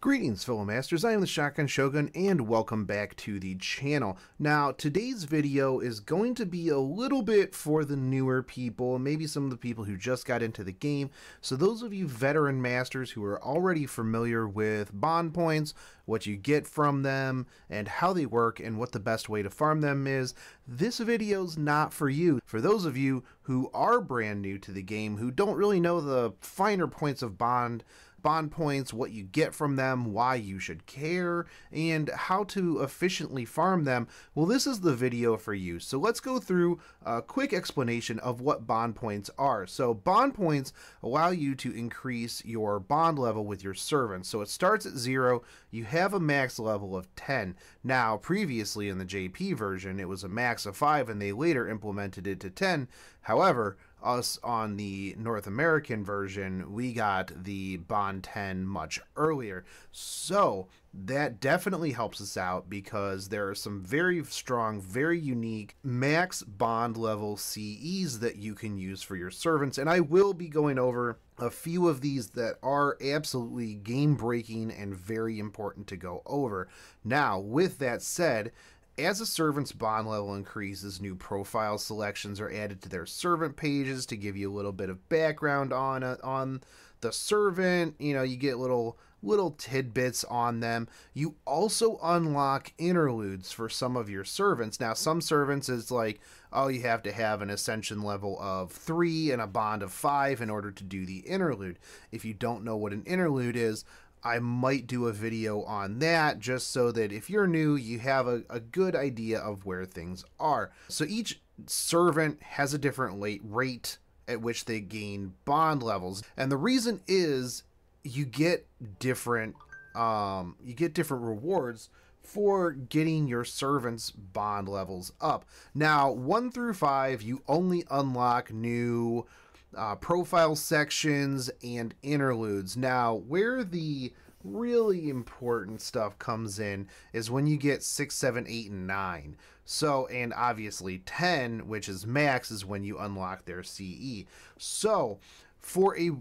Greetings, fellow masters. I am the Shogun Shogun, and welcome back to the channel. Now, today's video is going to be a little bit for the newer people, maybe some of the people who just got into the game. So those of you veteran masters who are already familiar with bond points, what you get from them, and how they work, and what the best way to farm them is, this video's not for you. For those of you who are brand new to the game, who don't really know the finer points of bond points, what you get from them, why you should care, and how to efficiently farm them, well, this is the video for you. So let's go through a quick explanation of what bond points are. So bond points allow you to increase your bond level with your servants. So it starts at 0, you have a max level of 10. Now, previously in the JP version, it was a max of 5, and they later implemented it to 10. However, us on the North American version, we got the bond 10 much earlier. So that definitely helps us out because there are some very strong, very unique max bond level CEs that you can use for your servants. And I will be going over a few of these that are absolutely game breaking and very important to go over. Now, with that said, as a servant's bond level increases, new profile selections are added to their servant pages to give you a little bit of background on the servant. You know, you get little tidbits on them. You also unlock interludes for some of your servants. Now, some servants is like, oh, you have to have an ascension level of 3 and a bond of 5 in order to do the interlude. If you don't know what an interlude is, I might do a video on that just so that if you're new, you have a good idea of where things are. So each servant has a different rate at which they gain bond levels. And the reason is you get different rewards for getting your servants' bond levels up. Now, 1 through 5, you only unlock new profile sections and interludes. Now, where the really important stuff comes in is when you get 6, 7, 8, and 9. So, and obviously 10, which is max, is when you unlock their CE. So, for a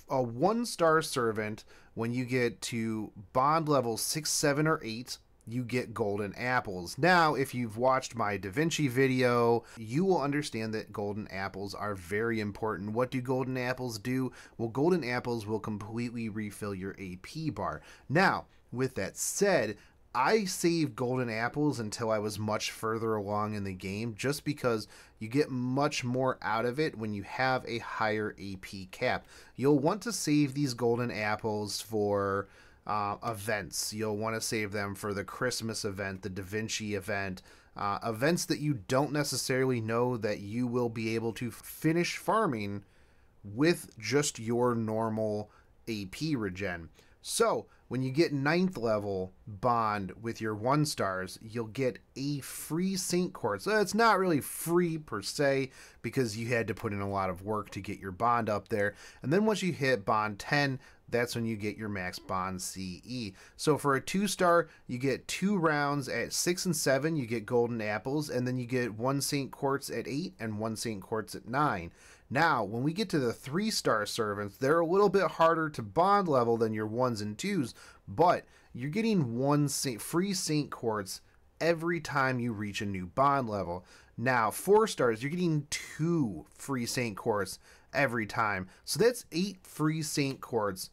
1-star servant, when you get to bond level 6, 7, or 8, you get golden apples. Now, if you've watched my Da Vinci video, you will understand that golden apples are very important. What do golden apples do? Well, golden apples will completely refill your AP bar. Now, with that said, I saved golden apples until I was much further along in the game, just because you get much more out of it when you have a higher AP cap. You'll want to save these golden apples for events. You'll want to save them for the Christmas event, the Da Vinci event, events that you don't necessarily know that you will be able to finish farming with just your normal AP regen. So when you get 9th level bond with your 1-stars, you'll get a free Saint Quartz. It's not really free per se because you had to put in a lot of work to get your bond up there. And then once you hit bond 10, that's when you get your Max Bond CE. So for a 2-star, you get 2 rounds at 6 and 7, you get golden apples, and then you get 1 Saint Quartz at 8 and 1 Saint Quartz at 9. Now, when we get to the 3-star servants, they're a little bit harder to bond level than your 1s and 2s, but you're getting 1 free Saint Quartz every time you reach a new bond level. Now, 4-stars, you're getting 2 free Saint Quartz every time. So that's 8 free Saint Quartz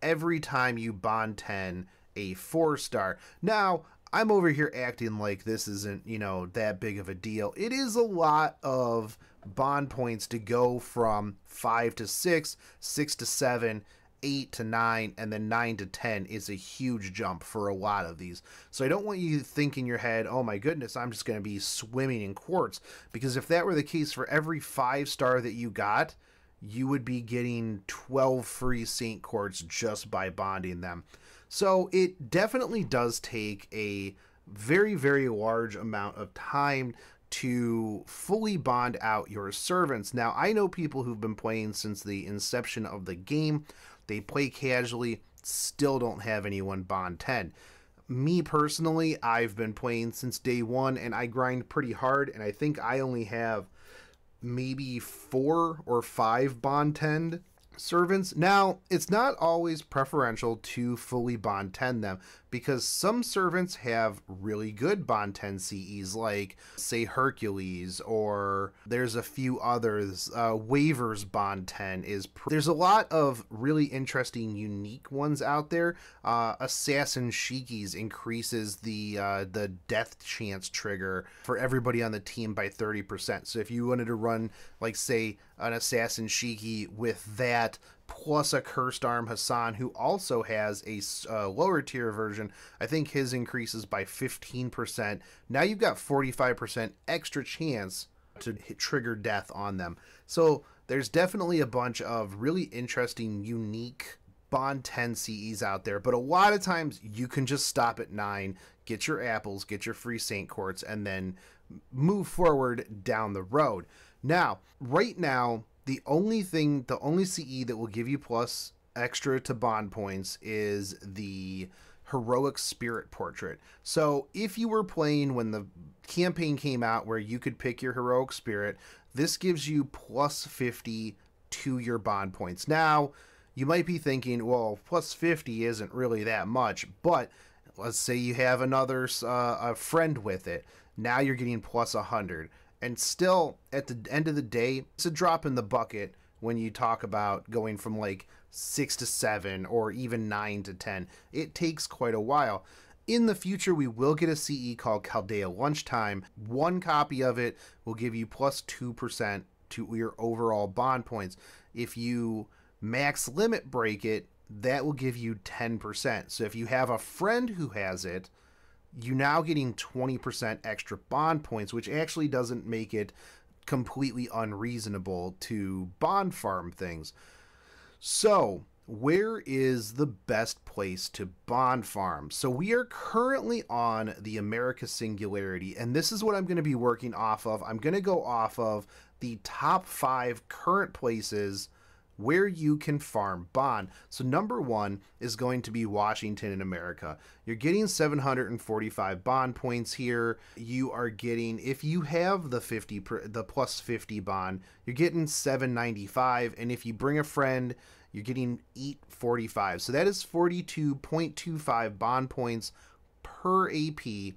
every time you bond 10 a 4-star. Now, I'm over here acting like this isn't, you know, that big of a deal. It is a lot of bond points to go from 5 to 6, 6 to 7, 8 to 9, and then 9 to 10 is a huge jump for a lot of these. So I don't want you to think in your head, oh my goodness, I'm just going to be swimming in quartz, because if that were the case, for every 5-star that you got, you would be getting 12 free Saint Quartz just by bonding them. So it definitely does take a very, very large amount of time to fully bond out your servants. Now, I know people who've been playing since the inception of the game. They play casually, still don't have anyone bond 10. Me personally, I've been playing since day 1, and I grind pretty hard, and I think I only have maybe 4 or 5 bond 10. servants. Now, it's not always preferential to fully bond 10 them, because some servants have really good bond 10 CEs, like, say, Hercules, or there's a few others. Waver's bond 10 is... There's a lot of really interesting, unique ones out there. Assassin Shikis increases the death chance trigger for everybody on the team by 30%. So if you wanted to run, like, say, an Assassin Shiki with that, plus a Cursed Arm Hassan, who also has a lower tier version, I think his increases by 15%. Now you've got 45% extra chance to trigger death on them. So there's definitely a bunch of really interesting, unique bond 10 CEs out there, but a lot of times you can just stop at 9, get your apples, get your free Saint Quartz, and then move forward down the road. Now, right now, the only CE that will give you plus extra to bond points is the Heroic Spirit Portrait. So if you were playing when the campaign came out where you could pick your Heroic Spirit, this gives you plus 50 to your bond points. Now, you might be thinking, well, plus 50 isn't really that much, but let's say you have another a friend with it. Now you're getting plus 100. And still, at the end of the day, it's a drop in the bucket when you talk about going from like 6 to 7 or even 9 to 10. It takes quite a while. In the future, we will get a CE called Chaldea Lunchtime. One copy of it will give you plus 2% to your overall bond points. If you max limit break it, that will give you 10%. So if you have a friend who has it, you're now getting 20% extra bond points, which actually doesn't make it completely unreasonable to bond farm things. So, where is the best place to bond farm? So we are currently on the America Singularity, and this is what I'm going to be working off of. I'm going to go off of the top 5 current places where you can farm bond. So number 1 is going to be Washington in America. You're getting 745 bond points here. You are getting, if you have the plus 50 bond, you're getting 795, and if you bring a friend, you're getting 845. So that is 42.25 bond points per AP.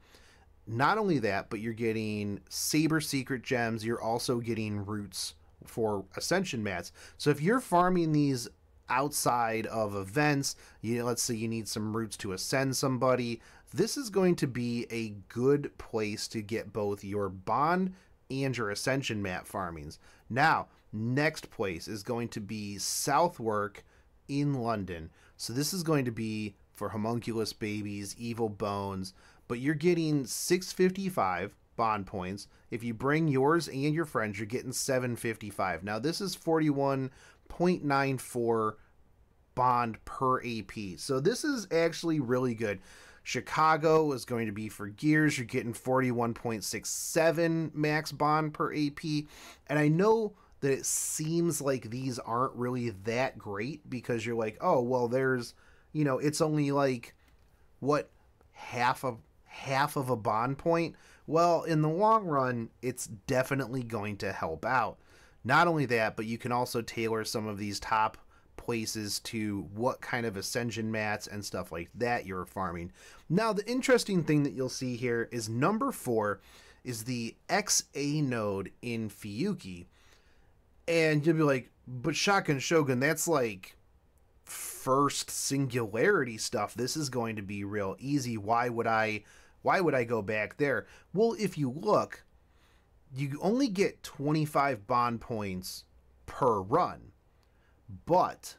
Not only that, but you're getting Saber Secret Gems. You're also getting roots for Ascension mats. So if you're farming these outside of events, let's say you need some roots to ascend somebody, this is going to be a good place to get both your bond and your Ascension mat farmings. Now, next place is going to be Southwark in London. So this is going to be for Homunculus Babies, Evil Bones, but you're getting 655 bond points. If you bring yours and your friends, you're getting 755. Now this is 41.94 bond per AP. So this is actually really good. Chicago is going to be for Gears. You're getting 41.67 max bond per AP. And I know that it seems like these aren't really that great because you're like, oh, well, there's, it's only like, what, half of a bond point? Well, in the long run, it's definitely going to help out. Not only that, but you can also tailor some of these top places to what kind of ascension mats and stuff like that you're farming. Now, the interesting thing that you'll see here is number 4 is the XA node in Fiyuki. And you'll be like, but Shotgun Shogun, that's like first singularity stuff. This is going to be real easy. Why would I go back there? Well, if you look, you only get 25 bond points per run. But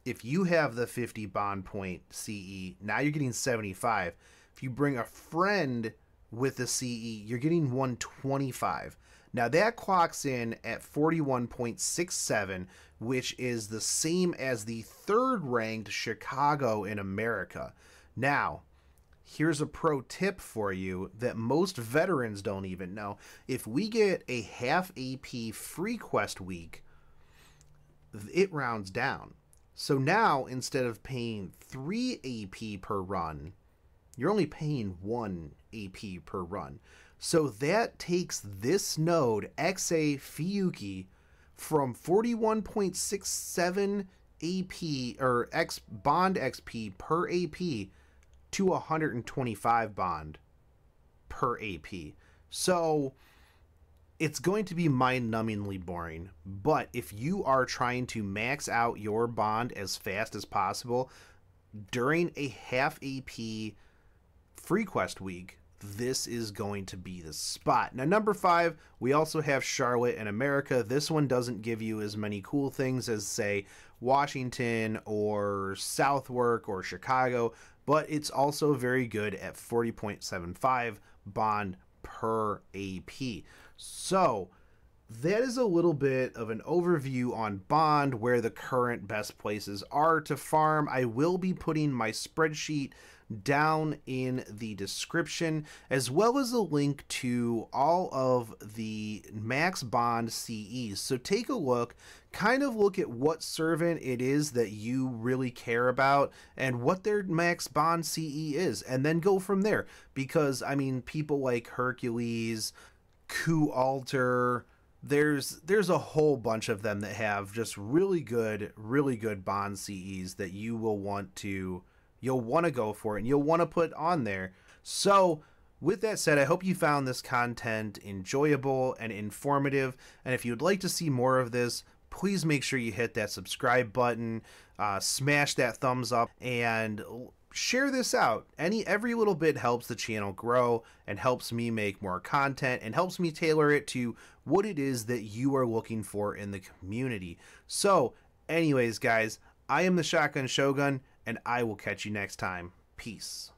if you have the 50 bond point CE, now you're getting 75. If you bring a friend with the CE, you're getting 125. Now that clocks in at 41.67, which is the same as the 3rd ranked Chicago in America. Now, here's a pro tip for you that most veterans don't even know. If we get a half AP free quest week, it rounds down. So now, instead of paying 3 AP per run, you're only paying 1 AP per run. So that takes this node, XA Fiyuki, from 41.67 AP or X bond XP per AP to 125 bond per AP. So it's going to be mind-numbingly boring, but if you are trying to max out your bond as fast as possible during a half AP free quest week, this is going to be the spot. Now, number 5, we also have Charlotte and America. This one doesn't give you as many cool things as, say, Washington or Southwark or Chicago, but it's also very good at 40.75 bond per AP. So that is a little bit of an overview on Bond, where the current best places are to farm. I will be putting my spreadsheet down in the description, as well as a link to all of the Max Bond CEs. So take a look, kind of look at what servant it is that you really care about and what their Max Bond CE is, and then go from there. Because, I mean, people like Hercules, Coup Alter, there's a whole bunch of them that have just really good bond CEs that you'll want to go for and you'll want to put on there. So with that said, I hope you found this content enjoyable and informative, and if you'd like to see more of this, please make sure you hit that subscribe button, smash that thumbs up, and share this out. Every little bit helps the channel grow and helps me make more content and helps me tailor it to what it is that you are looking for in the community. So anyways, guys, I am the Shotgun Shogun, and I will catch you next time. Peace.